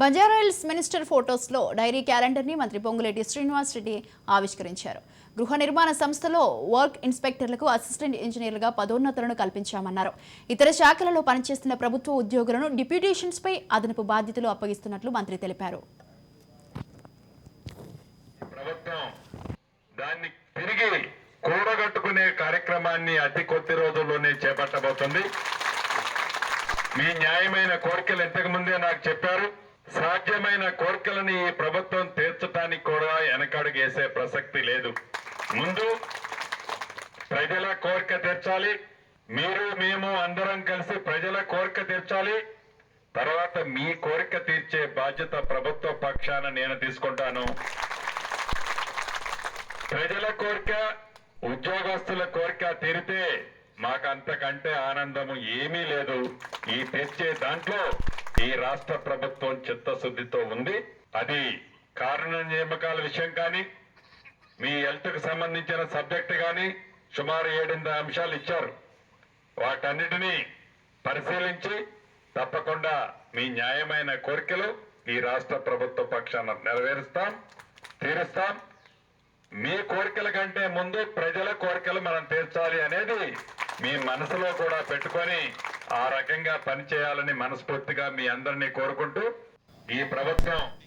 Banjara Hills minister ఫోటోస్లో dairy క్యాలెండర్ని మంత్రి పొంగులేటి శ్రీనివాస్ రెడ్డి ఆవిష్కరించారు. గృహ నిర్మాణ సంస్థలో వర్క్ ఇన్స్పెక్టర్లకు అసిస్టెంట్ ఇంజనీర్లుగా పదోన్నతులను కల్పించామన్నారు. ఇతర శాఖలలో పనిచేస్తున్న ప్రభుత్వ ఉద్యోగులను డిప్యూటేషన్స్ పై అదనపు బాధ్యతలు అప్పగిస్తున్నట్లు మంత్రి తెలిపారు. కూడగట్టుకునే కార్యక్రమాన్ని అతి కొద్ది రోజుల్లోనే చేపట్టబోతుంది. మీ న్యాయమైన కోరికలు ఇంతకు ముందే నాకు చెప్పారు. సాధ్యమైన కోరికలను ఈ ప్రభుత్వం తీర్చడానికి కూడా వెనకడుగు వేసే ప్రసక్తి లేదు. ముందు ప్రజల కోరిక తీర్చాలి. మీరు మేము అందరం కలిసి ప్రజల కోరిక తీర్చాలి. తర్వాత మీ కోరిక తీర్చే బాధ్యత ప్రభుత్వ పక్షాన నేను తీసుకుంటాను. ప్రజల కోరిక, ఉద్యోగస్తుల కోరిక తీరితే మాకంతకంటే ఆనందము ఏమీ లేదు. ఈ తెచ్చే దాంట్లో ఈ రాష్ట్ర ప్రభుత్వం చిత్తశుద్ధితో ఉంది. అది కారణ నియామకాల విషయం కానీ, మీ హెల్త్కు సంబంధించిన సబ్జెక్టు కానీ సుమారు 7 అంశాలు ఇచ్చారు. వాటన్నిటినీ పరిశీలించి తప్పకుండా మీ న్యాయమైన కోరికలు ఈ రాష్ట్ర ప్రభుత్వ పక్షాన నెరవేరుస్తాం, తీరుస్తాం. మీ కోరికల కంటే ముందు ప్రజల కోరికలు మనం తీర్చాలి అనేది మీ మనసులో కూడా పెట్టుకొని ఆ రకంగా పనిచేయాలని మనస్ఫూర్తిగా మీ అందరినీ కోరుకుంటూ ఈ ప్రభుత్వం